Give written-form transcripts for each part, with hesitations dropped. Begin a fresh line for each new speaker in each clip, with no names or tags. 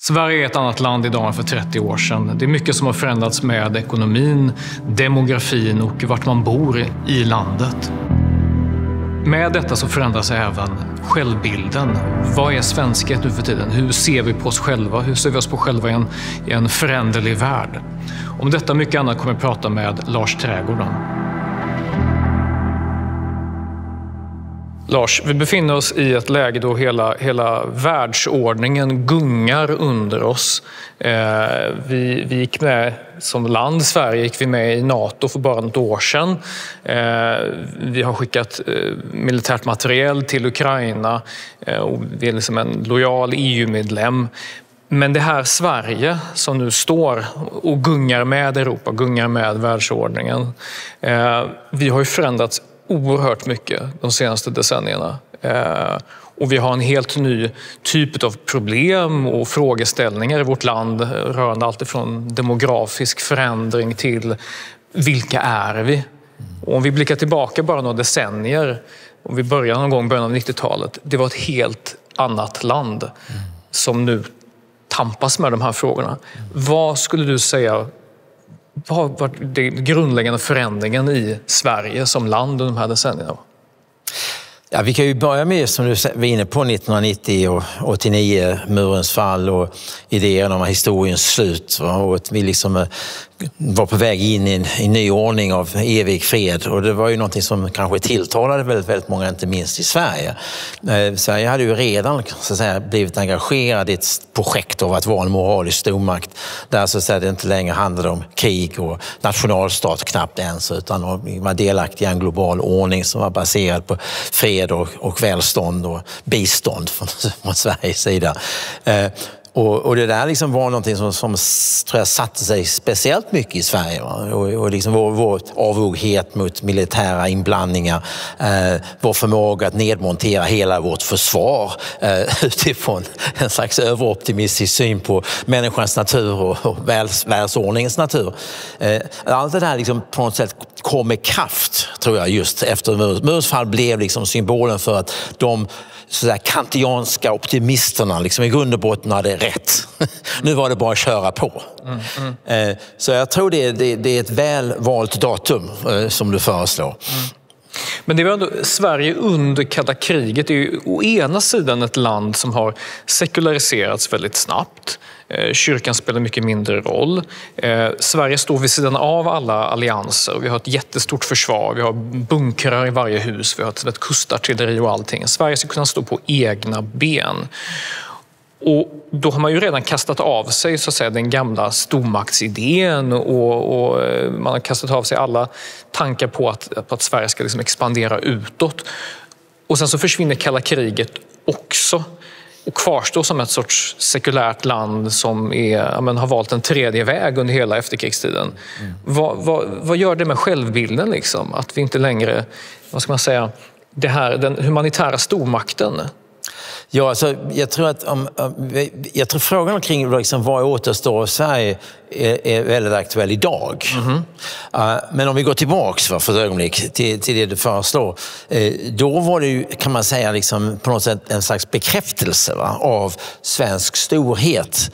Sverige är ett annat land idag än för 30 år sedan. Det är mycket som har förändrats med ekonomin, demografin och vart man bor i landet. Med detta så förändras även självbilden. Vad är svenskhet nu för tiden? Hur ser vi på oss själva? Hur ser vi oss på själva i en föränderlig värld? Om detta och mycket annat kommer jag prata med Lars Trädgården. Lars, vi befinner oss i ett läge då hela världsordningen gungar under oss. Vi gick med som land, Sverige gick vi med i NATO för bara något år sedan. Vi har skickat militärt materiel till Ukraina och vi är liksom en lojal EU-medlem. Men det här Sverige som nu står och gungar med Europa, gungar med världsordningen. Vi har ju förändrats oerhört mycket de senaste decennierna. Och vi har en helt ny typ av problem och frågeställningar i vårt land rörande allt ifrån demografisk förändring till vilka är vi? Och om vi blickar tillbaka bara några decennier, om vi börjar någon gång i början av 90-talet, det var ett helt annat land som nu tampas med de här frågorna. Vad skulle du säga vad var den grundläggande förändringen i Sverige som land under de här decennierna?
Ja, vi kan ju börja med, som du var inne på, 1990 och 89, murens fall och idén om historiens slut. Och att vi liksom var på väg in i en ny ordning av evig fred. Och det var ju någonting som kanske tilltalade väldigt många, inte minst i Sverige. Sverige hade ju redan så att säga, blivit engagerad i ett projekt av att vara en moralisk stormakt. Där så att säga, det inte längre handlade om krig och nationalstat knappt ens, utan vi var delaktiga i en global ordning som var baserad på fred och välstånd och bistånd från Sveriges sida. Och det där liksom var någonting som tror jag satte sig speciellt mycket i Sverige. Och liksom vår avoghet mot militära inblandningar, vår förmåga att nedmontera hela vårt försvar utifrån en slags överoptimistisk syn på människans natur och världsordningens natur. Allt det där liksom på något sätt kom med kraft, tror jag, just efter murens fall blev liksom symbolen för att de sådär kantianska optimisterna liksom i grund och botten hade rätt. Nu var det bara att köra på. Så jag tror det är ett väl valt datum som du föreslår.
Men det var ändå Sverige under kalla kriget. Det är ju å ena sidan ett land som har sekulariserats väldigt snabbt. Kyrkan spelar mycket mindre roll. Sverige står vid sidan av alla allianser. Vi har ett jättestort försvar. Vi har bunkrar i varje hus. Vi har ett kustartilleri och allting. Sverige ska kunna stå på egna ben. Och då har man ju redan kastat av sig så att säga, den gamla stormaktsidén och man har kastat av sig alla tankar på att Sverige ska liksom expandera utåt. Och sen så försvinner kalla kriget också och kvarstår som ett sorts sekulärt land som har valt en tredje väg under hela efterkrigstiden. Vad gör det med självbilden liksom? Att vi inte längre, vad ska man säga, den humanitära stormakten?
Ja, alltså, jag tror frågan kring liksom, vad återstår av Sverige är väldigt aktuell idag. Men om vi går tillbaks för ett ögonblick till det du föreslår, då var det ju, kan man säga, liksom, på något sätt en slags bekräftelse av svensk storhet.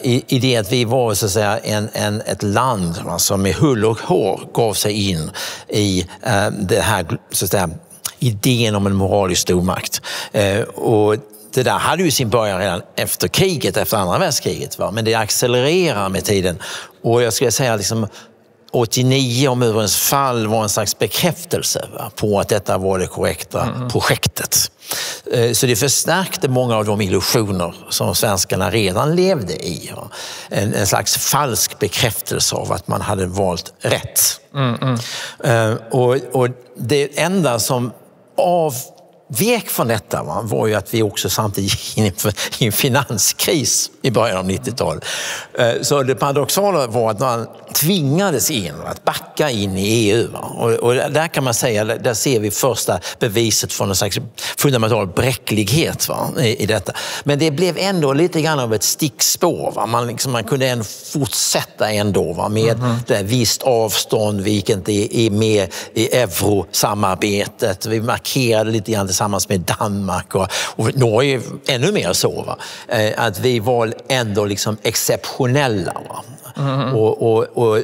I det att vi var så att säga, ett land som med hull och hår gav sig in i det här så att säga, idén om en moralisk stormakt. Och det där hade ju sin början redan efter kriget, efter andra världskriget. Men det accelererar med tiden. Och jag skulle säga liksom 89 om murens fall var en slags bekräftelse på att detta var det korrekta projektet. Så det förstärkte många av de illusioner som svenskarna redan levde i. En slags falsk bekräftelse av att man hade valt rätt. Och det enda som avvek från detta var ju att vi också samtidigt gick in i en finanskris i början av 90-talet. Så det paradoxala var att man tvingades att backa in i EU. Och där kan man säga, där ser vi första beviset från en slags fundamental bräcklighet i detta. Men det blev ändå lite grann av ett stickspår. Man kunde ändå fortsätta ändå med det visst avstånd. Vi gick inte med i eurosamarbetet. Vi markerade lite grann tillsammans tillsammans med Danmark och Norge ännu mer så. Va? Att vi var ändå liksom exceptionella. Va?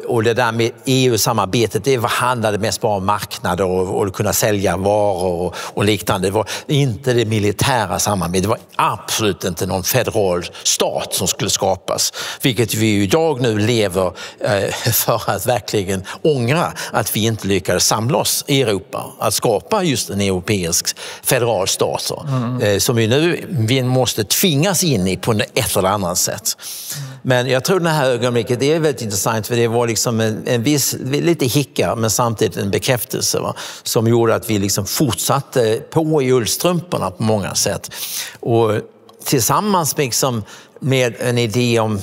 Och det där med EU-samarbetet, det handlade mest bara om marknader och kunna sälja varor och liknande. Det var inte det militära samarbetet. Det var absolut inte någon federal stat som skulle skapas. Vilket vi idag nu lever för att verkligen ångra att vi inte lyckades samla oss i Europa. Att skapa just en europeisk federal stat. Som vi måste tvingas in i på ett eller annat sätt. Men jag tror det här ögonblicket, det är väldigt intressant för det var liksom en viss, lite hicka men samtidigt en bekräftelse som gjorde att vi liksom fortsatte på i ullstrumporna på många sätt. Och tillsammans liksom med en idé om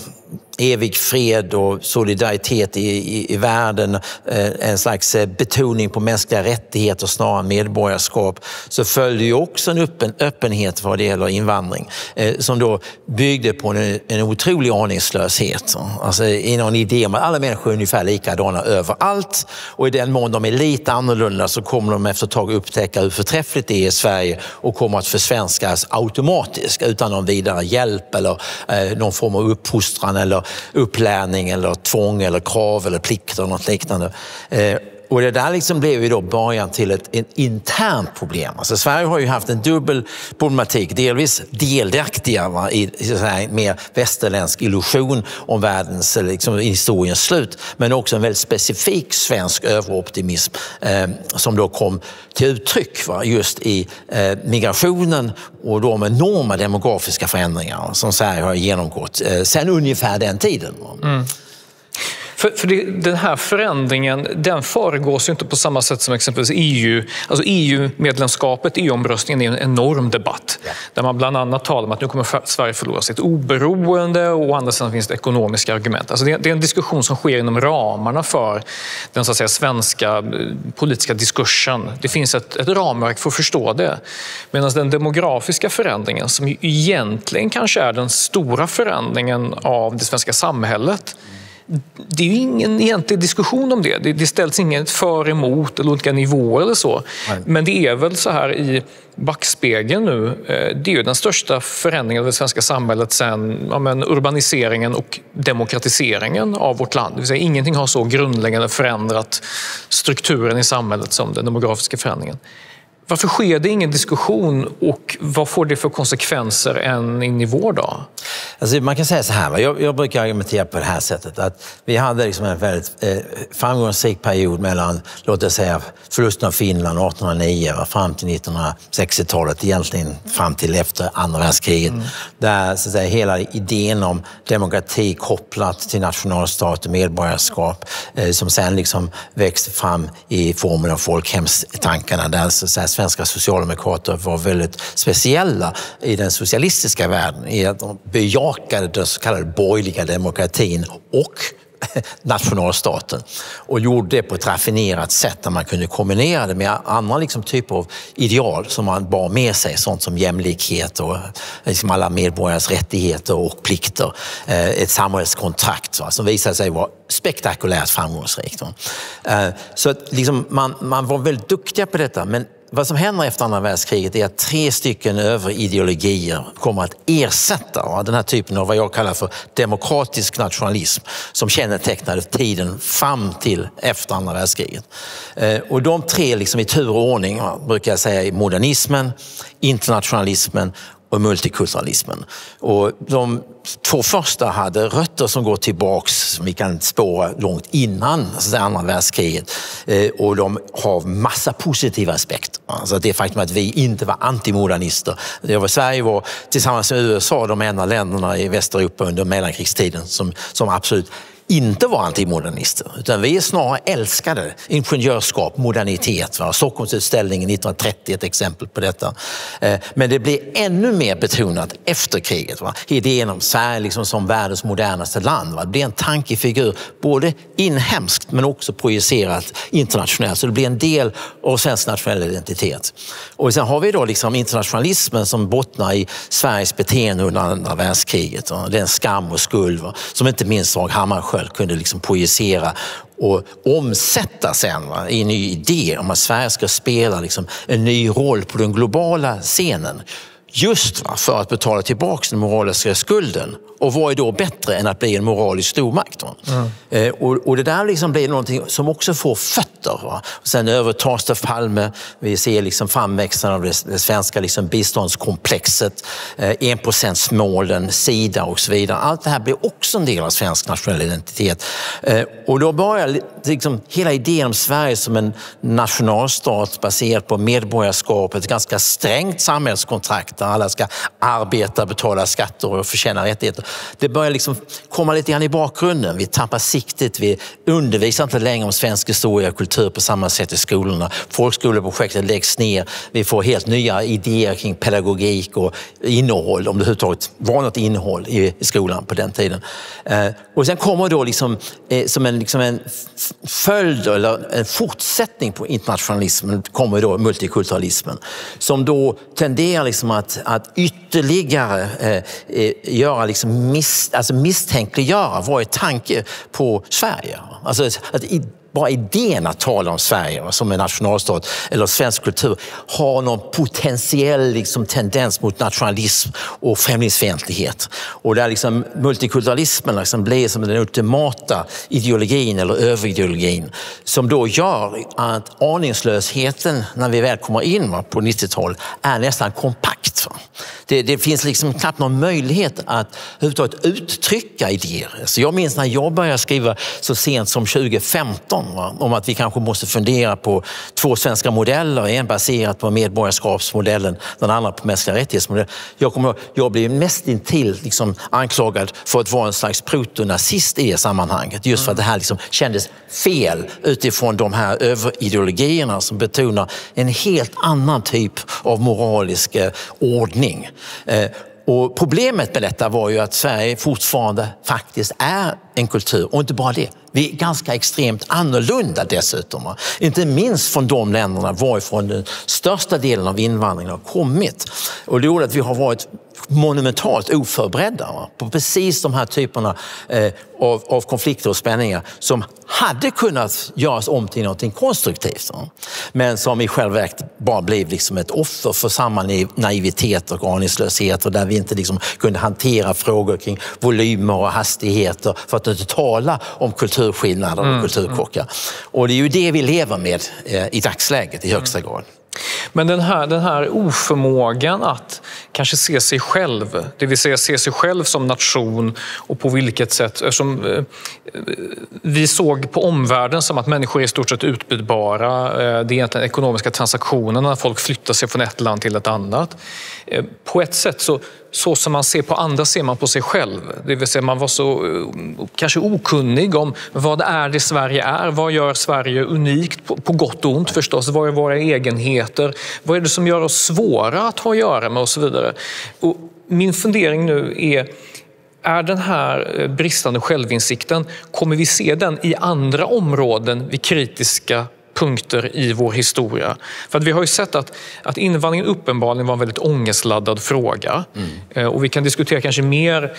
evig fred och solidaritet i världen, en slags betoning på mänskliga rättigheter snarare än medborgarskap, så följde ju också en öppenhet vad det gäller invandring som då byggde på en otrolig aningslöshet. Alltså i någon idé om att alla människor är ungefär likadana överallt och i den mån de är lite annorlunda så kommer de efter ett tag upptäcka hur förträffligt det är i Sverige och kommer att försvenskas automatiskt utan någon vidare hjälp eller någon form av uppfostran eller upplärning eller tvång eller krav eller plikt eller något liknande. Och det där liksom blev ju då början till ett internt problem. Alltså Sverige har ju haft en dubbel problematik, delvis delaktiga i mer västerländsk illusion om världens liksom, historiens slut, men också en väldigt specifik svensk överoptimism som då kom till uttryck just i migrationen och de enorma demografiska förändringar som Sverige har genomgått sedan ungefär den tiden.
För den här förändringen, den föregås ju inte på samma sätt som exempelvis EU. Alltså EU-medlemskapet, EU-omröstningen är en enorm debatt. Ja. Där man bland annat talar om att nu kommer Sverige förlora sitt oberoende och å andra sidan finns det ekonomiska argument. Alltså det är en diskussion som sker inom ramarna för den så att säga, svenska politiska diskursen. Det finns ett ramverk för att förstå det. Medan den demografiska förändringen, som egentligen kanske är den stora förändringen av det svenska samhället, det är ju ingen egentlig diskussion om det. Det ställs inget för emot eller olika nivåer eller så. Nej. Men det är väl så här i backspegeln nu. Det är ju den största förändringen av det svenska samhället sedan urbaniseringen och demokratiseringen av vårt land. Det vill säga, ingenting har så grundläggande förändrat strukturen i samhället som den demografiska förändringen. Varför sker det ingen diskussion och vad får det för konsekvenser än in i vår dag?
Alltså man kan säga så här, jag brukar argumentera på det här sättet att vi hade liksom en väldigt framgångsrik period mellan, låt oss säga, förlusten av Finland 1809 fram till 1960-talet, egentligen fram till efter andra världskriget. Där så att säga, hela idén om demokrati kopplat till nationalstat och medborgarskap som sen liksom växte fram i formen av folkhemstankarna där så att säga, svenska socialdemokrater var väldigt speciella i den socialistiska världen i att de bejakade den så kallade borgerliga demokratin och nationalstaten och gjorde det på ett raffinerat sätt där man kunde kombinera det med andra liksom typer av ideal som man bar med sig, sånt som jämlikhet och liksom alla medborgares rättigheter och plikter, ett samhällskontrakt som visade sig vara spektakulärt framgångsrikt. Så att liksom man var väldigt duktiga på detta, men vad som händer efter andra världskriget är att 3 stycken överideologier kommer att ersätta den här typen av vad jag kallar för demokratisk nationalism som kännetecknade tiden fram till efter andra världskriget. Och de 3 liksom i tur och ordning brukar jag säga är modernismen, internationalismen och multikulturalismen. Och de 2 första hade rötter som går tillbaks, som vi kan spåra långt innan andra världskriget. Och de har massa positiva aspekter. Alltså det faktum att vi inte var antimodernister. Sverige var tillsammans med USA de enda länderna i Västeuropa under mellankrigstiden som absolut inte var antimodernister, utan vi snarare älskade ingenjörskap, modernitet. Stockholmsutställningen 1930 är ett exempel på detta. Men det blir ännu mer betonat efter kriget. Idén om Sverige liksom som världens modernaste land. Det blir en tankefigur både inhemskt men också projicerat internationellt. Så det blir en del av svensk nationell identitet. Och sen har vi då liksom internationalismen som bottnar i Sveriges beteende under andra världskriget. Den skam och skuld som inte minst Dag Hammarskjöld kanske kunde liksom projicera och omsätta sen i en ny idé om att Sverige ska spela liksom en ny roll på den globala scenen. Just för att betala tillbaka den moraliska skulden. Och vad är då bättre än att bli en moralisk stormakt? Och det där liksom blir någonting som också får fötter. Och sen övertas det Palme. Vi ser liksom framväxten av det svenska liksom biståndskomplexet, 1%-målen, Sida och så vidare. Allt det här blir också en del av svensk nationell identitet. Och då börjar liksom hela idén om Sverige som en nationalstat baserad på medborgarskap, ett ganska strängt samhällskontrakt där alla ska arbeta, betala skatter och förtjäna rättigheter. Det börjar liksom komma lite grann i bakgrunden. Vi tappar siktet, vi undervisar inte längre om svensk historia och kultur på samma sätt i skolorna. Folkskoleprojektet läggs ner. Vi får helt nya idéer kring pedagogik och innehåll, om det överhuvudtaget var något innehåll i skolan på den tiden. Och sen kommer då liksom, som en följd eller en fortsättning på internationalismen kommer då multikulturalismen som då tenderar liksom att ytterligare göra liksom misstänkliggöra varje tanke på Sverige. Alltså att bara idén att tala om Sverige som en nationalstat eller svensk kultur har någon potentiell liksom tendens mot nationalism och främlingsfientlighet. Och där liksom multikulturalismen liksom blir som den ultimata ideologin eller överideologin som då gör att aningslösheten när vi väl kommer in på 90-tal är nästan kompakt. Det finns liksom knappt någon möjlighet att överhuvudtaget uttrycka idéer. Så jag minns när jag började skriva så sent som 2015 om att vi kanske måste fundera på 2 svenska modeller, en baserad på medborgarskapsmodellen, den andra på mänskliga rättighetsmodellen. Jag blev mest intill liksom anklagad för att vara en slags protonazist i det sammanhanget. Just för att det här liksom kändes fel utifrån de här överideologierna som betonar en helt annan typ av moralisk ordning. Och problemet med detta var ju att Sverige fortfarande faktiskt är en kultur, och inte bara det. Vi är ganska extremt annorlunda dessutom. Inte minst från de länderna varifrån den största delen av invandringen har kommit. Och det gjorde att vi har varit monumentalt oförberedda på precis de här typerna av konflikter och spänningar som hade kunnat göras om till något konstruktivt. Men som i själva verket bara blev liksom ett offer för samma naivitet och aningslöshet, och där vi inte liksom kunde hantera frågor kring volymer och hastigheter för att inte tala om kulturskillnader och kulturkrockar. Och det är ju det vi lever med i dagsläget i högsta grad.
Men den här oförmågan att kanske se sig själv, det vill säga se sig själv som nation och på vilket sätt, eftersom vi såg på omvärlden som att människor är i stort sett utbytbara, det är egentligen ekonomiska transaktioner när folk flyttar sig från ett land till ett annat. På ett sätt så som man ser på andra ser man på sig själv. Det vill säga man var så kanske okunnig om vad det Sverige är. Vad gör Sverige unikt på gott och ont förstås? Vad är våra egenheter? Vad är det som gör oss svåra att ha att göra med och så vidare? Och min fundering nu är den här bristande självinsikten, kommer vi se den i andra områden vid kritiska punkter i vår historia? För att vi har ju sett att invandringen uppenbarligen var en väldigt ångestladdad fråga. Och vi kan diskutera kanske mer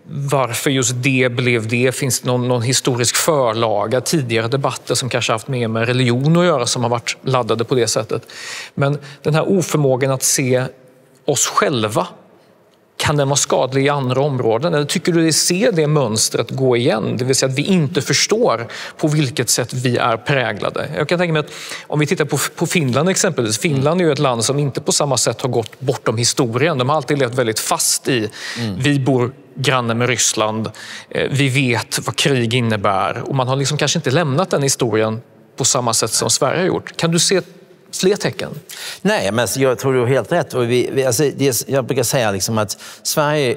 varför just det blev det. Finns det någon historisk förlaga, tidigare debatter som kanske haft mer med religion att göra som har varit laddade på det sättet. Men den här oförmågan att se oss själva, kan den vara skadlig i andra områden? Eller tycker du ser det mönstret gå igen? Det vill säga att vi inte förstår på vilket sätt vi är präglade. Jag kan tänka mig att om vi tittar på Finland exempelvis. Finland är ju ett land som inte på samma sätt har gått bortom historien. De har alltid levt väldigt fast i vi bor granne med Ryssland. Vi vet vad krig innebär. Och man har liksom kanske inte lämnat den historien på samma sätt som Sverige har gjort. Kan du se fler tecken?
Nej, men jag tror du har helt rätt. Och jag brukar säga liksom att Sverige,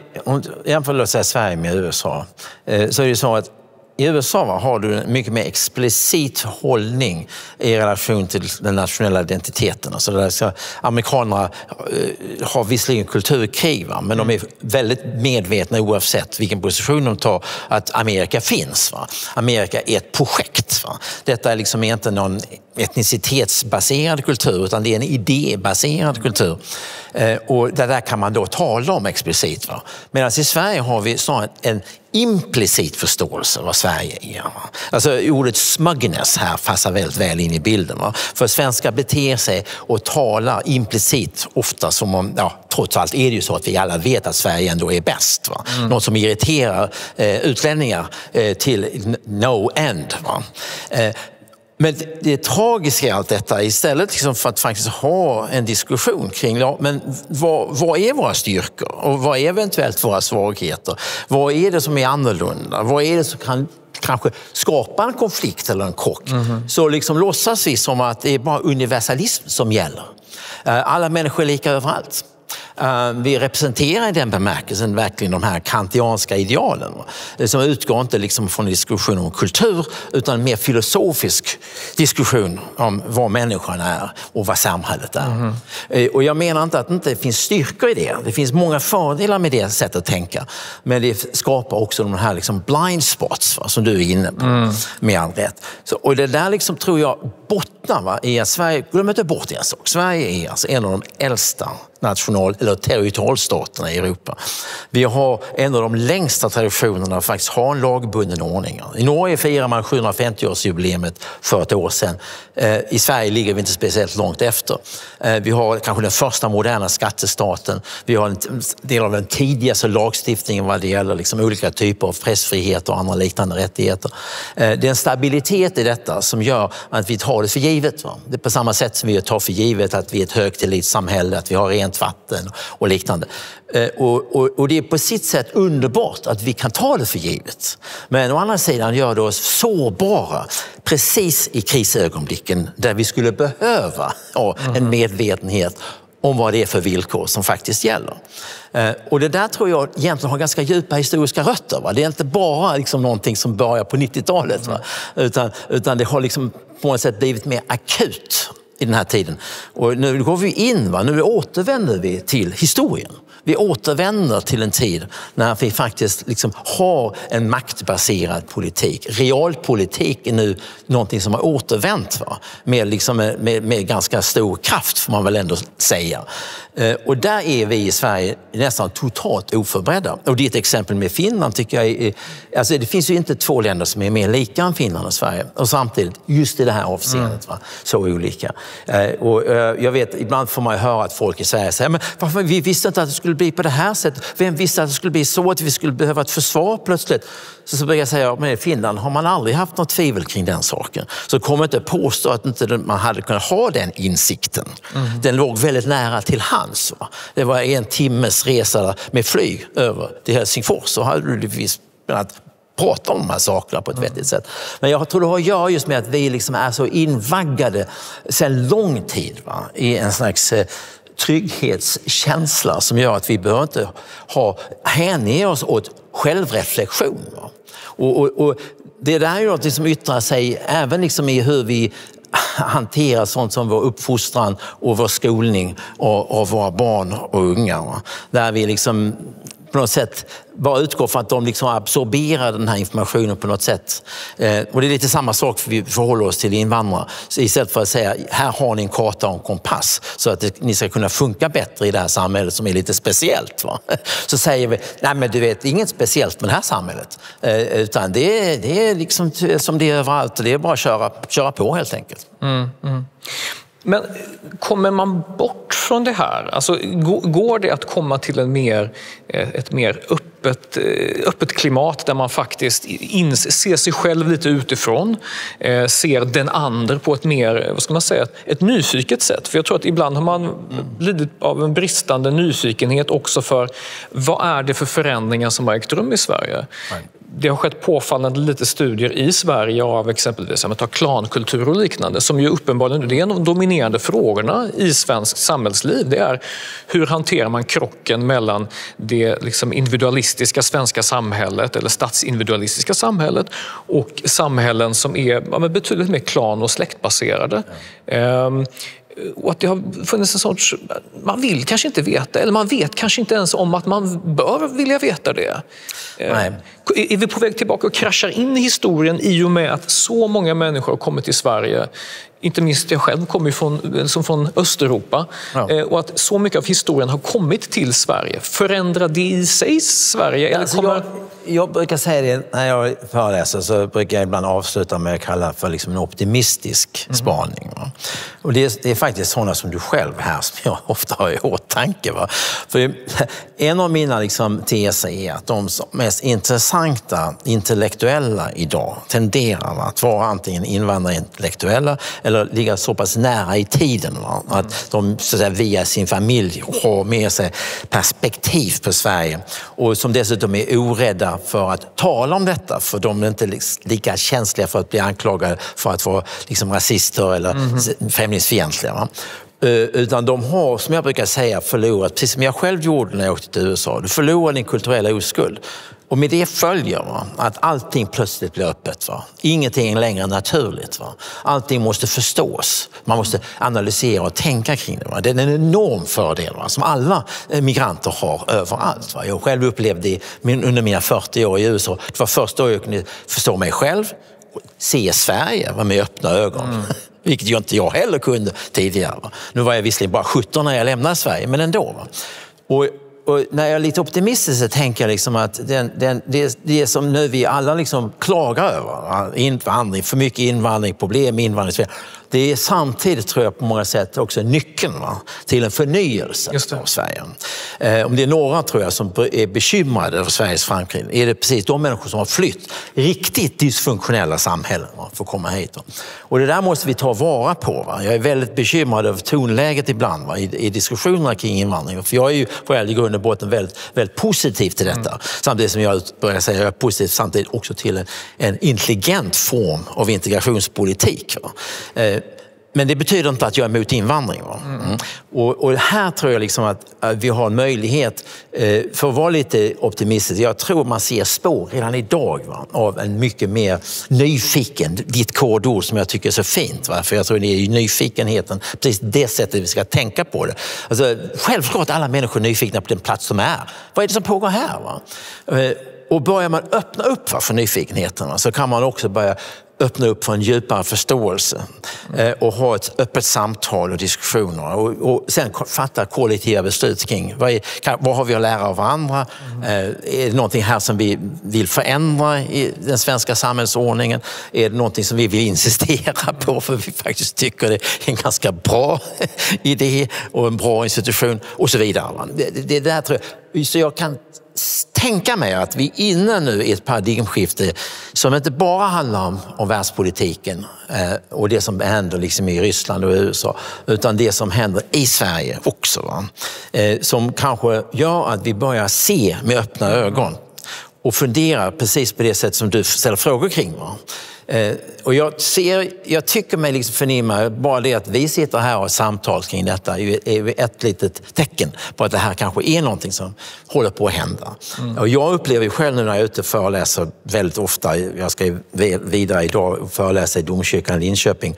låt säga Sverige med USA, så är det så att i USA har du en mycket mer explicit hållning i relation till den nationella identiteten. Alltså där amerikanerna har visserligen kulturkrig, men de är väldigt medvetna oavsett vilken position de tar att Amerika finns. Amerika är ett projekt. Detta är liksom inte någon etnicitetsbaserad kultur, utan det är en idébaserad kultur. Och det där kan man då tala om explicit. Medan i Sverige har vi snarare en implicit förståelse vad Sverige är. Alltså ordet smugness här passar väldigt väl in i bilden. Va? För svenskar beter sig och talar implicit ofta som om, trots allt är det ju så att vi alla vet att Sverige ändå är bäst. Va? Något som irriterar utlänningar till no end. Va? Men det tragiska i allt detta, istället liksom för att faktiskt ha en diskussion kring men vad är våra styrkor och vad är eventuellt våra svagheter? Vad är det som är annorlunda? Vad är det som kan kanske skapa en konflikt eller en krock? Så liksom låtsas vi som att det är bara universalism som gäller. Alla människor är lika överallt. Vi representerar i den bemärkelsen verkligen de här kantianska idealen som utgår inte liksom från en diskussion om kultur utan en mer filosofisk diskussion om vad människan är och vad samhället är. Och jag menar inte att det inte finns styrkor i det. Det finns många fördelar med det sättet att tänka, men det skapar också de här liksom blind spots som du är inne på med all rätt. Och det där liksom tror jag bottnar i att Sverige, glöm inte bort en sak, Sverige är alltså en av de äldsta eller territorialstaterna i Europa. Vi har en av de längsta traditionerna att faktiskt ha en lagbunden ordning. I Norge firar man 750-årsjubileet för ett år sedan. I Sverige ligger vi inte speciellt långt efter. Vi har kanske den första moderna skattestaten. Vi har en del av den tidigaste lagstiftningen vad det gäller liksom olika typer av pressfrihet och andra liknande rättigheter. Det är en stabilitet i detta som gör att vi tar det för givet. Va? Det är på samma sätt som vi tar för givet att vi är ett högt elitsamhälle, att vi har rent vatten och liknande. Och det är på sitt sätt underbart att vi kan ta det för givet. Men å andra sidan gör det oss sårbara precis i krisögonblicken där vi skulle behöva en medvetenhet om vad det är för villkor som faktiskt gäller. Och det där tror jag egentligen har ganska djupa historiska rötter. Va? Det är inte bara liksom någonting som börjar på 90-talet. Va? Utan det har liksom på något sätt blivit mer akut i den här tiden. Och nu går vi in, nu återvänder vi till historien. Vi återvänder till en tid när vi faktiskt liksom har en maktbaserad politik. Realpolitik är nu någonting som har återvänt med ganska stor kraft får man väl ändå säga. Och där är vi i Sverige nästan totalt oförberedda. Och ditt exempel med Finland tycker jag är... Alltså det finns ju inte två länder som är mer lika än Finland och Sverige. Och samtidigt, just i det här avseendet, så olika. Och jag vet, ibland får man höra att folk i Sverige säger men varför vi visste inte att det skulle bli på det här sättet. Vem visste att det skulle bli så att vi skulle behöva ett försvar plötsligt? Så brukar jag säga, men i Finland har man aldrig haft något tvivel kring den saken. Så kommer inte påstå att inte man hade kunnat ha den insikten. Den låg väldigt nära till hands. Va? Det var 1 timmes resa med flyg över till Helsingfors. Så hade du visst kunnat prata om de här sakerna på ett vettigt sätt. Men jag tror det har att göra just med att vi liksom är så invaggade sedan lång tid i en slags trygghetskänsla som gör att vi behöver inte hänge oss åt självreflektion. Och det där är ju något som yttrar sig även liksom i hur vi hanterar sånt som vår uppfostran och vår skolning av våra barn och unga. Där vi liksom på något sätt bara utgår från att de liksom absorberar den här informationen på något sätt. Och det är lite samma sak för vi förhåller oss till invandrare. Så istället för att säga, här har ni en karta och en kompass så att ni ska kunna funka bättre i det här samhället som är lite speciellt. Va? Så säger vi, nej men du vet, inget speciellt med det här samhället. Utan det är liksom som det är överallt och det är bara att köra på helt enkelt.
Men kommer man bort från det här? Alltså, går det att komma till ett mer öppet klimat där man faktiskt ser sig själv lite utifrån, ser den andra på ett mer, vad ska man säga, ett nyfiket sätt? För jag tror att ibland har man lidit av en bristande nyfikenhet också för vad är det för förändringar som har ägt rum i Sverige? Det har skett påfallande lite studier i Sverige av exempelvis klankultur och liknande som ju uppenbarligen det är de dominerande frågorna i svensk samhällsliv. Det är hur hanterar man krocken mellan det liksom individualistiska svenska samhället eller statsindividualistiska samhället och samhällen som är betydligt mer klan- och släktbaserade. Och att det har funnits en sorts, man vill kanske inte veta eller man vet kanske inte ens om att man bör vilja veta det. Nej. Är vi på väg tillbaka och kraschar in i historien i och med att så många människor har kommit till Sverige, inte minst jag själv kommer från Östeuropa, och att så mycket av historien har kommit till Sverige. Förändrar det i sig Sverige? Eller
jag brukar säga det när jag föreläser, så brukar jag ibland avsluta med att kalla för liksom en optimistisk spaning. Va? Och det är faktiskt sådana som du själv här som jag ofta har i åtanke. Va? För en av mina liksom teser är att de mest intressanta intellektuella idag tenderar att vara antingen invandrarintellektuella eller ligga så pass nära i tiden. Va? Att de så att säga, via sin familj har med sig perspektiv på Sverige och som dessutom är orädda för att tala om detta, för de är inte lika känsliga för att bli anklagade för att vara liksom rasister eller främlingsfientliga. Va? Utan de har, som jag brukar säga, förlorat, precis som jag själv gjorde när jag åkte till USA, du förlorar din kulturella oskuld. Och med det följer att allting plötsligt blir öppet. Va? Ingenting är längre naturligt. Va? Allting måste förstås. Man måste analysera och tänka kring det. Va? Det är en enorm fördel som alla migranter har överallt. Va? Jag själv upplevde det under mina 40 år i USA. Det var första år jag kunde förstå mig själv, se Sverige med öppna ögon. Vilket ju inte jag heller kunde tidigare. Va? Nu var jag visserligen bara 17 när jag lämnade Sverige, men ändå. Va? Och när jag är lite optimistisk så tänker jag liksom att det som nu vi alla liksom klagar över, invandring, för mycket invandring, problem med invandring, det är samtidigt, tror jag, på många sätt också nyckeln till en förnyelse av Sverige. Om det är några, tror jag, som är bekymrade över Sveriges framtid, är det precis de människor som har flytt riktigt dysfunktionella samhällen för att komma hit. Och det där måste vi ta vara på. Jag är väldigt bekymrad över tonläget ibland i diskussionerna kring invandring. För jag är ju på i grund och botten väldigt, väldigt positiv till detta. Samtidigt som jag börjar säga jag är positiv samtidigt också till en intelligent form av integrationspolitik. Men det betyder inte att jag är emot invandring. Och här tror jag liksom att vi har en möjlighet, för att vara lite optimistisk, jag tror man ser spår redan idag av en mycket mer nyfiken, ditt kodord som jag tycker är så fint. För jag tror det är nyfikenheten, precis det sättet vi ska tänka på det. Alltså, självklart alla människor är nyfikna på den plats de är. Vad är det som pågår här? Och börjar man öppna upp för nyfikenheten så kan man också börja öppna upp för en djupare förståelse och ha ett öppet samtal och diskussioner och sen fatta kollektiva beslut kring vad har vi att lära av varandra? Är det någonting här som vi vill förändra i den svenska samhällsordningen? Är det någonting som vi vill insistera på för vi faktiskt tycker det är en ganska bra idé och en bra institution och så vidare. Det där tror jag. Så jag kan tänka mig att vi är inne nu i ett paradigmskifte som inte bara handlar om världspolitiken och det som händer liksom i Ryssland och USA, utan det som händer i Sverige också. Som kanske gör att vi börjar se med öppna ögon och fundera precis på det sätt som du ställer frågor kring. Och jag tycker mig liksom förnimma bara det att vi sitter här och har samtal kring detta är ett litet tecken på att det här kanske är någonting som håller på att hända. Och jag upplever själv nu när jag är ute och föreläser väldigt ofta, jag ska vidare idag och föreläsa i Domkyrkan i Linköping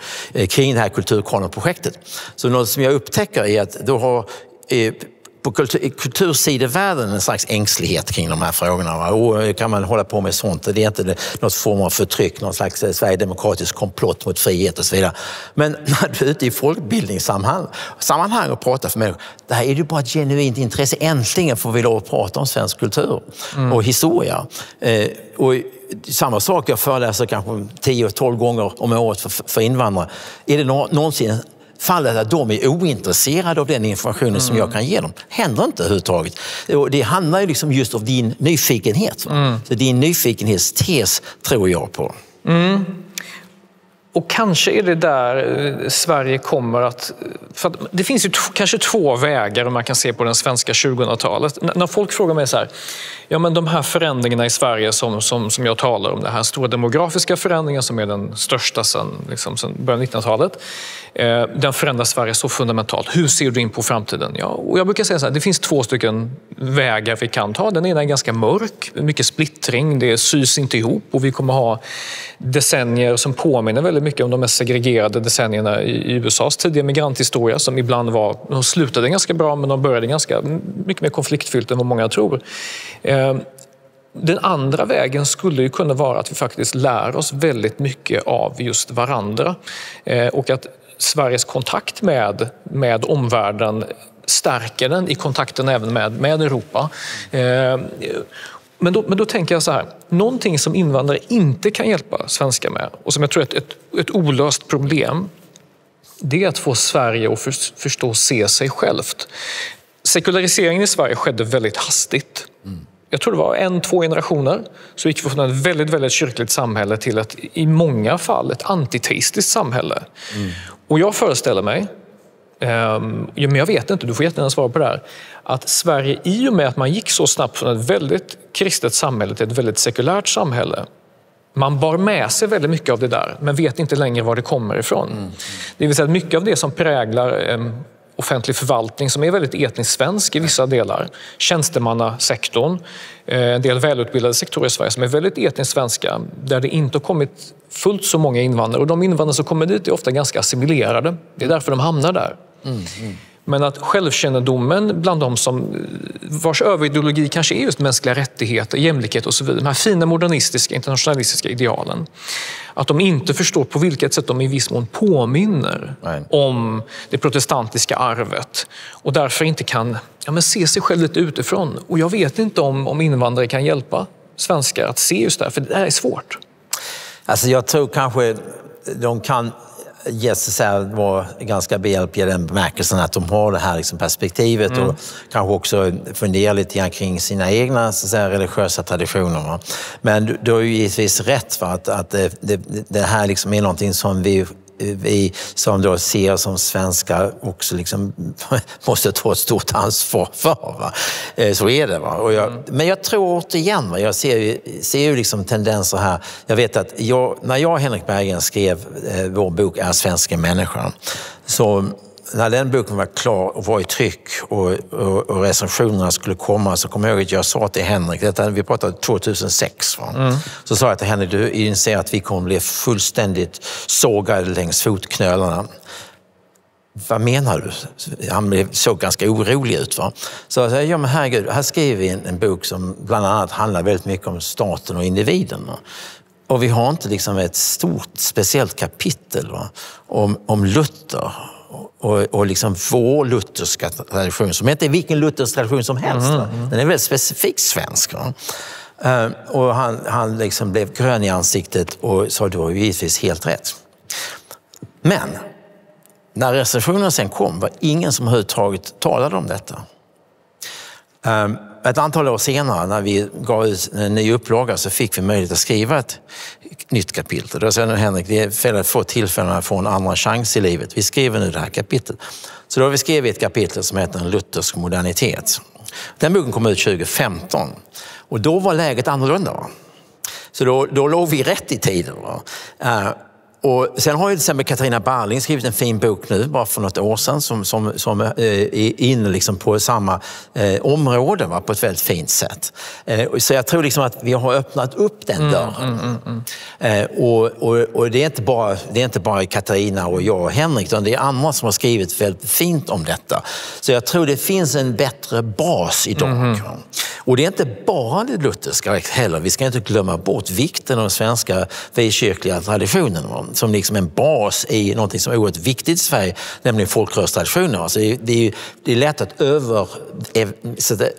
kring det här kulturkronprojektet. Så något som jag upptäcker är att då har på kultursidevärlden en slags ängslighet kring de här frågorna. Och kan man hålla på med sånt? Det är inte något form av förtryck, någon slags sverigedemokratisk komplott mot frihet och så vidare. Men när du är ute i folkbildningssammanhang och pratar för människor, det här är ju bara ett genuint intresse. Äntligen får vi lov att prata om svensk kultur och historia. Och samma sak, jag föreläser kanske 10-12 gånger om året för invandrare. Är det någonsin fallet att de är ointresserade av den informationen som jag kan ge dem? Händer inte överhuvudtaget. Det handlar ju liksom just om din nyfikenhet. Så din nyfikenhetstes tror jag på.
Och kanske är det där Sverige kommer att... För att det finns ju kanske två vägar man kan se på den svenska 2000-talet. När folk frågar mig så här, ja men de här förändringarna i Sverige som jag talar om, den här stora demografiska förändringen som är den största sedan början av 1900-talet, den förändrar Sverige så fundamentalt. Hur ser du in på framtiden? Ja, och jag brukar säga så här, det finns två stycken vägar vi kan ta. Den ena är ganska mörk, mycket splittring, det sys inte ihop och vi kommer ha decennier som påminner väldigt mycket om de mest segregerade decennierna i USAs tidiga migranthistoria som ibland de slutade ganska bra men de började ganska mycket mer konfliktfyllt än vad många tror. Den andra vägen skulle ju kunna vara att vi faktiskt lär oss väldigt mycket av just varandra och att Sveriges kontakt med omvärlden stärker den i kontakten även med Europa. Men då tänker jag så här, någonting som invandrare inte kan hjälpa svenskar med och som jag tror är ett olöst problem, det är att få Sverige att förstå och se sig självt. Sekulariseringen i Sverige skedde väldigt hastigt. Jag tror det var 1-2 generationer så gick vi från ett väldigt, väldigt kyrkligt samhälle till ett i många fall ett antiteistiskt samhälle. Och jag föreställer mig, men jag vet inte, du får jättegärna svara på det här, att Sverige i och med att man gick så snabbt från ett väldigt kristet samhälle till ett väldigt sekulärt samhälle, man bar med sig väldigt mycket av det där men vet inte längre var det kommer ifrån. Det vill säga att mycket av det som präglar offentlig förvaltning som är väldigt etniskt svensk i vissa delar, tjänstemannasektorn, en del välutbildade sektorer i Sverige som är väldigt etniskt svenska, där det inte har kommit fullt så många invandrare, och de invandrare som kommer dit är ofta ganska assimilerade. Det är därför de hamnar där. Men att självkännedomen bland de som vars överideologi kanske är just mänskliga rättigheter, jämlikhet och så vidare, de här fina modernistiska, internationalistiska idealen, att de inte förstår på vilket sätt de i viss mån påminner om det protestantiska arvet och därför inte kan se sig själv lite utifrån. Och jag vet inte om invandrare kan hjälpa svenskar att se just det här, för det här är svårt.
Alltså jag tror kanske de kan vara ganska behjälpliga i den bemärkelsen att de har det här liksom perspektivet och kanske också funderar lite grann kring sina egna religiösa traditioner. Va? Men du har ju givetvis rätt för att det här liksom är någonting som vi som då ser som svenskar också liksom måste ta ett stort ansvar för. Va? Så är det. Va? Men jag tror återigen, jag ser ju liksom tendenser här. Jag vet att när jag och Henrik Berggren skrev vår bok Är svenska människan, så när den boken var klar och var i tryck och recensionerna skulle komma, så kommer jag ihåg att jag sa till Henrik, vi pratade 2006, så sa jag till Henrik, du inser att vi kommer bli fullständigt sågade längs fotknölarna. Vad menar du? Han såg ganska orolig ut. Va? Så jag sa, men herregud, här skriver vi en bok som bland annat handlar väldigt mycket om staten och individen. Va? Och vi har inte liksom ett stort speciellt kapitel om Luther. Och liksom vår lutherska tradition, som inte är vilken luthersk tradition som helst. Den är väldigt specifikt svensk. Och han liksom blev grön i ansiktet och sa då givetvis helt rätt. Men när recensionen sen kom var ingen som överhuvudtaget talade om detta. Ett antal år senare, när vi gav ut en ny upplaga, så fick vi möjlighet att skriva ett nytt kapitel. Då sa jag, Henrik, det är väldigt få tillfällen att få en andra chans i livet. Vi skriver nu det här kapitlet. Så då har vi skrivit ett kapitel som heter En luthersk modernitet. Den boken kom ut 2015. Och då var läget annorlunda. Va? Så då låg vi rätt i tiden. Va? Och sen har ju till exempel Katarina Barling skrivit en fin bok nu, bara för något år sedan, som är inne liksom på samma område, va, på ett väldigt fint sätt. Så jag tror liksom att vi har öppnat upp den dörren. Och det är inte bara Katarina och jag och Henrik, utan det är andra som har skrivit väldigt fint om detta. Så jag tror det finns en bättre bas idag. Och det är inte bara det lutherska heller. Vi ska inte glömma bort vikten av den svenska frikyrkliga traditionen, va? Som liksom en bas i något som är oerhört viktigt i Sverige, nämligen folkrörelsetraditioner. Alltså det är lätt att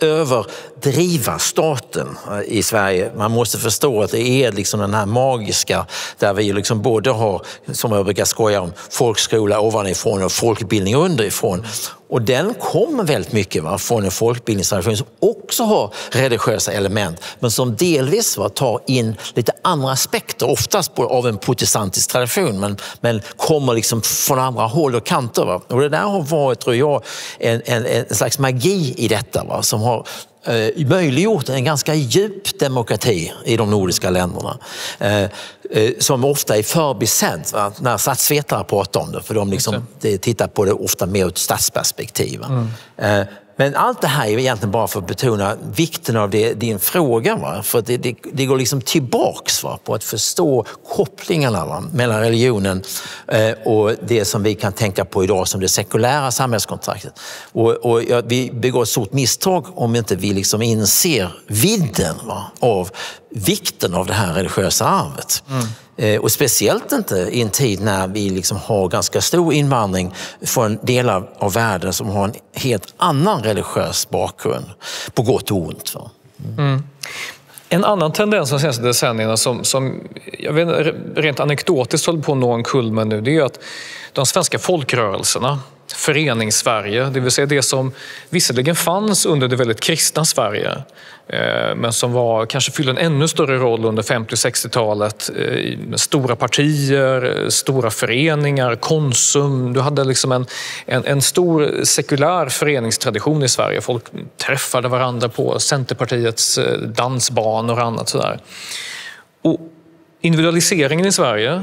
överdriva staten i Sverige. Man måste förstå att det är liksom den här magiska, där vi liksom både har, som jag brukar skoja om, folkskola ovanifrån och folkbildning underifrån. Och den kommer väldigt mycket från en folkbildningstradition som också har religiösa element, men som delvis tar in lite andra aspekter, oftast av en protestantisk tradition, men kommer liksom från andra håll och kanter. Va? Och det där har varit, tror jag, en slags magi i detta, som har möjliggjort en ganska djup demokrati i de nordiska länderna. Som ofta är förbisedd när statsvetare pratar om det, för de liksom tittar på det ofta mer ur ett statsperspektiv. Men allt det här är egentligen bara för att betona vikten av din fråga. Va? För det går liksom tillbaks på att förstå kopplingarna mellan religionen och det som vi kan tänka på idag som det sekulära samhällskontraktet. Och vi begår ett stort misstag om inte vi liksom inser vidden av vikten av det här religiösa arvet. Och speciellt inte i en tid när vi liksom har ganska stor invandring från delar av världen som har en helt annan religiös bakgrund, på gott och ont.
En annan tendens de senaste decennierna som jag vet, rent anekdotiskt håller på att nå en kulmen nu, det är att de svenska folkrörelserna, förenings-Sverige, det vill säga det som visserligen fanns under det väldigt kristna Sverige, men som kanske fyllde en ännu större roll under 50- och 60-talet. Stora partier, stora föreningar, Konsum. Du hade liksom en stor sekulär föreningstradition i Sverige. Folk träffade varandra på Centerpartiets dansbanor och annat sådär. Och individualiseringen i Sverige,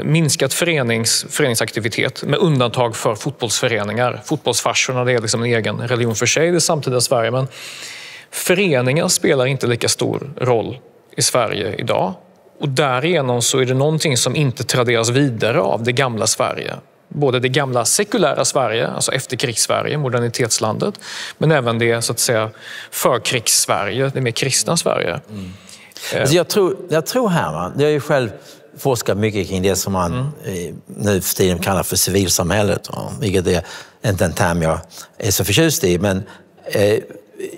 minskat föreningsaktivitet med undantag för fotbollsföreningar. Fotbollsfarsorna, det är liksom en egen religion för sig, det samtida Sverige. Men föreningar spelar inte lika stor roll i Sverige idag. Och därigenom så är det någonting som inte traderas vidare av det gamla Sverige. Både det gamla sekulära Sverige, alltså efterkrigs-Sverige, modernitetslandet, men även det så att säga förkrigs-Sverige, det mer kristna Sverige.
Alltså jag tror här, va? Jag har ju själv forskat mycket kring det som man nu för tiden kallar för civilsamhället, va? Vilket är inte en term jag är så förtjust i, men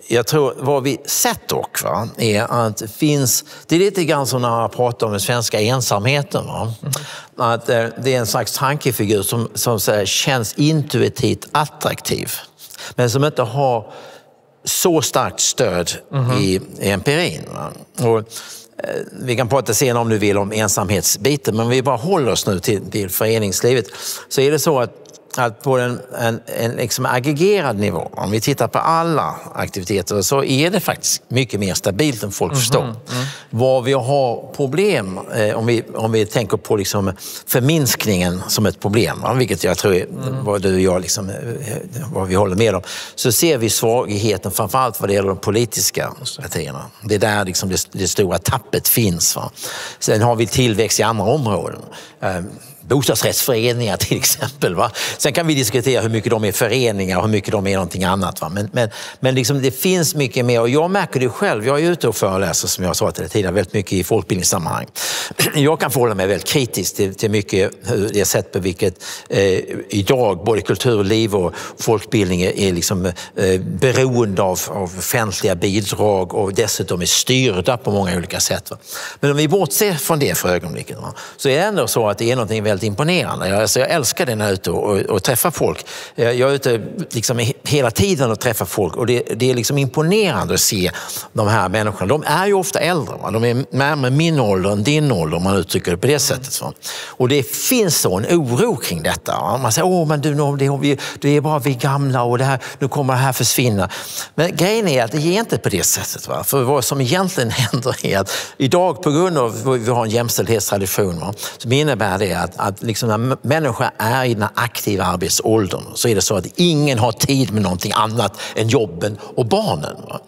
jag tror vad vi sett dock, va, är att det är lite grann som när man pratar om den svenska ensamheten. Va? Att det är en slags tankefigur som känns intuitivt attraktiv, men som inte har så starkt stöd i empirin. Va? Och vi kan prata senare om du vill om ensamhetsbiten, men vi bara håller oss nu till föreningslivet, så är det så att på en liksom aggregerad nivå, om vi tittar på alla aktiviteter, så är det faktiskt mycket mer stabilt än folk förstår. Vad vi har problem, om vi tänker på liksom förminskningen som ett problem, vilket jag tror är vad du och jag liksom, vad vi håller med om, så ser vi svagheten framförallt vad det gäller de politiska partierna. Det är där liksom det stora tappet finns. Va? Sen har vi tillväxt i andra områden. Bostadsrättsföreningar till exempel. Va? Sen kan vi diskutera hur mycket de är föreningar och hur mycket de är någonting annat. Va? Men liksom det finns mycket mer, och jag märker det själv. Jag är ute och föreläser, som jag sa till dig tidigare, väldigt mycket i folkbildningssammanhang. Jag kan förhålla mig väldigt kritiskt till mycket det sätt på vilket idag både kulturliv och folkbildning är liksom beroende av offentliga bidrag och dessutom är styrda på många olika sätt. Va? Men om vi bortser från det för ögonblicket, va? Så är det ändå så att det är någonting väldigt imponerande. Jag älskar det när jag är ute och träffar folk. Jag är ute liksom hela tiden och träffar folk, och det är liksom imponerande att se de här människorna. De är ju ofta äldre. Va? De är närmare min ålder än din ålder, om man uttrycker det på det sättet. Va? Och det finns så en oro kring detta. Va? Man säger, men det är bara vi gamla och nu kommer det här försvinna. Men grejen är att det är inte på det sättet. Va? För vad som egentligen händer är att idag, på grund av att vi har en jämställdhetstradition, va? Så innebär det att liksom när människor är i den aktiva arbetsåldern, så är det så att ingen har tid med någonting annat än jobben och barnen. Va?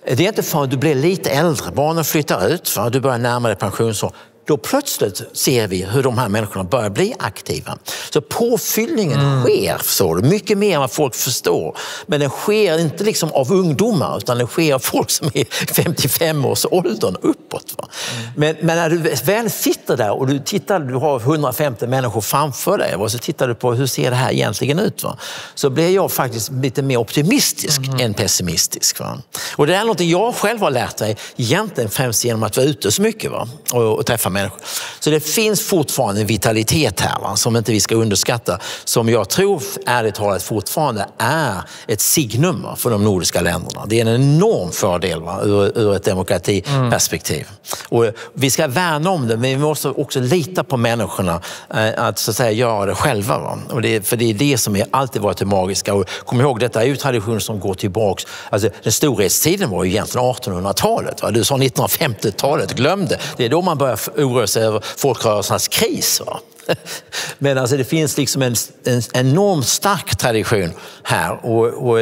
Det är inte för att du blir lite äldre, barnen flyttar ut, för du börjar närma dig pensionsår. Då plötsligt ser vi hur de här människorna börjar bli aktiva. Så påfyllningen sker så mycket mer än vad folk förstår. Men den sker inte liksom av ungdomar, utan den sker av folk som är 55-årsåldern uppåt. Va? Men när du väl sitter där och du har 150 människor framför dig, och så tittar du på hur ser det här egentligen ut, va? Så blir jag faktiskt lite mer optimistisk än pessimistisk. Va? Och det är något jag själv har lärt mig egentligen främst genom att vara ute så mycket, va? Och träffa människor. Så det finns fortfarande en vitalitet här, va? Som inte vi ska underskatta, som jag tror ärligt talat fortfarande är ett signum för de nordiska länderna. Det är en enorm fördel, va? Ur ett demokratiperspektiv. Och vi ska värna om det, men vi måste också lita på människorna att så att säga göra det själva. Va? Och för det är det som alltid varit det magiska. Och kom ihåg, detta är ju traditioner som går tillbaks. Alltså, den storhetstiden var ju egentligen 1800-talet. Va? Du sa 1950-talet, glöm det. Det är då man börjar oroa sig över folkrörelsernas kris. Va? Men alltså det finns liksom en enormt stark tradition här, och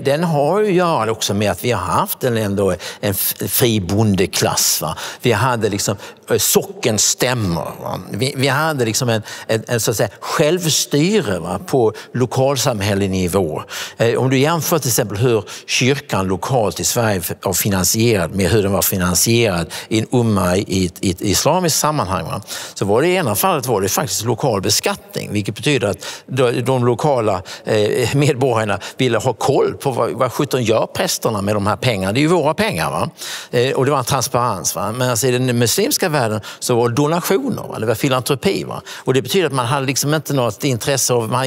den har ju att göra också med att vi har haft en fri bondeklass. Va? Vi hade liksom sockenstämmor. Va? Vi hade liksom en så att säga självstyre, va? På lokalsamhällelig nivå. Om du jämför till exempel hur kyrkan lokalt i Sverige var finansierad med hur den var finansierad i en umma i ett islamiskt sammanhang, va? Så var det i ena fallet var det faktiskt lokal beskattning, vilket betyder att de lokala medborgarna ville ha koll på vad 17 gör prästerna med de här pengarna. Det är ju våra pengar, va? Och det var en transparens. Va? Men alltså, i den muslimska världen så var det donationer, va? Det var filantropi. Va? Och det betyder att man hade liksom inte något intresse av,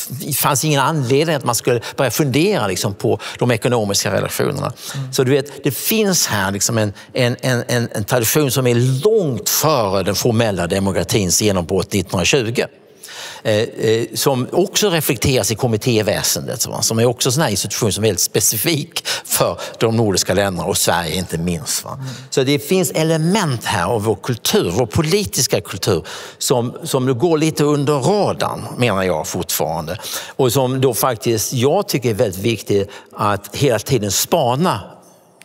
det fanns ingen anledning att man skulle börja fundera liksom på de ekonomiska relationerna. Så du vet, det finns här liksom en tradition som är långt före den formella demokratins genombrott 1920. Som också reflekteras i kommittéväsendet, va? Som är också en sån här institution som är väldigt specifik för de nordiska länderna och Sverige inte minst. Va? Så det finns element här av vår kultur, vår politiska kultur som går lite under radarn, menar jag fortfarande. Och som då faktiskt jag tycker är väldigt viktigt att hela tiden spana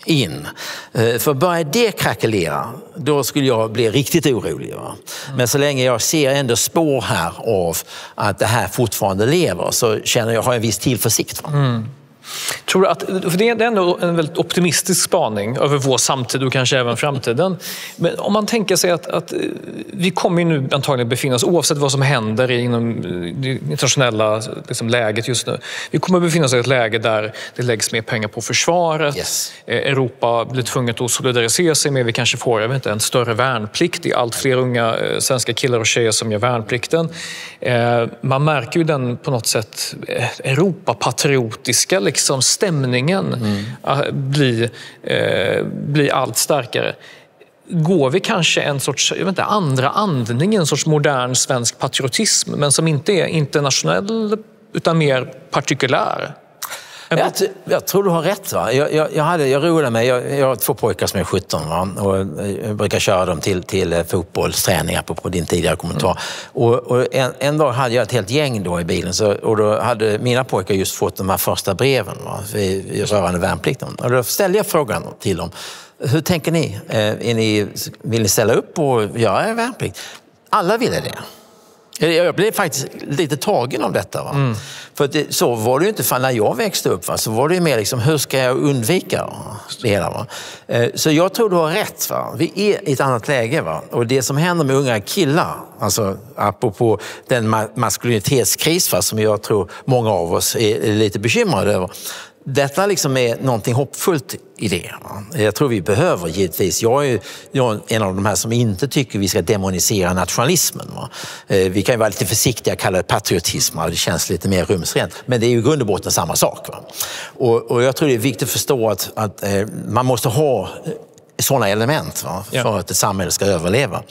in. För börjar det krackelera, då skulle jag bli riktigt orolig. Va? Men så länge jag ser ändå spår här av att det här fortfarande lever, så känner jag har en viss tillförsikt. Va?
Tror du att, för det är ändå en väldigt optimistisk spaning över vår samtid och kanske även framtiden. Men om man tänker sig att vi kommer nu antagligen befinna oss, oavsett vad som händer inom det internationella liksom, läget just nu. Vi kommer befinna oss i ett läge där det läggs mer pengar på försvaret.
Yes.
Europa blir tvunget att solidarisera sig med, vi kanske får en större värnplikt. Det är allt fler unga svenska killar och tjejer som gör värnplikten. Man märker ju den på något sätt Europapatriotiska liksom stämningen blir allt starkare. Går vi kanske en sorts andra andning, en sorts modern svensk patriotism, men som inte är internationell utan mer partikulär?
Jag tror du har rätt. Va? Jag roade mig. Jag har 2 pojkar som är 17, va? Och jag brukar köra dem till fotbollsträningar på din tidigare kommentar. Och en dag hade jag ett helt gäng då i bilen, och då hade mina pojkar just fått de här första breven, va? Rörande värnplikten. Och då ställde jag frågan till dem. Hur tänker ni? Vill ni ställa upp och göra er värnplikt? Alla ville det. Jag blev faktiskt lite tagen av detta. Va? För så var det ju inte, för när jag växte upp, va? Så var det ju mer liksom, hur ska jag undvika det hela? Va? Så jag tror du har rätt. Va? Vi är i ett annat läge. Va? Och det som händer med unga killar, alltså apropå den maskulinitetskris, va? Som jag tror många av oss är lite bekymrade över. Detta liksom är någonting hoppfullt i det. Va? Jag tror vi behöver givetvis. Jag är en av de här som inte tycker vi ska demonisera nationalismen. Va? Vi kan ju vara lite försiktiga och kalla det patriotism. Va? Det känns lite mer rumsrent. Men det är ju i grund och botten samma sak. Va? Och jag tror det är viktigt att förstå att man måste ha sådana element, va? För att ett samhälle ska överleva.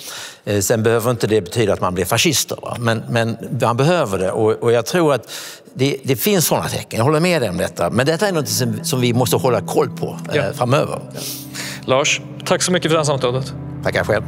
Sen behöver inte det betyda att man blir fascister. Va? Men man behöver det. Och jag tror att det finns sådana tecken. Jag håller med dig om detta. Men detta är något som vi måste hålla koll på framöver.
Lars, tack så mycket för det här samtalet.
Tackar själv.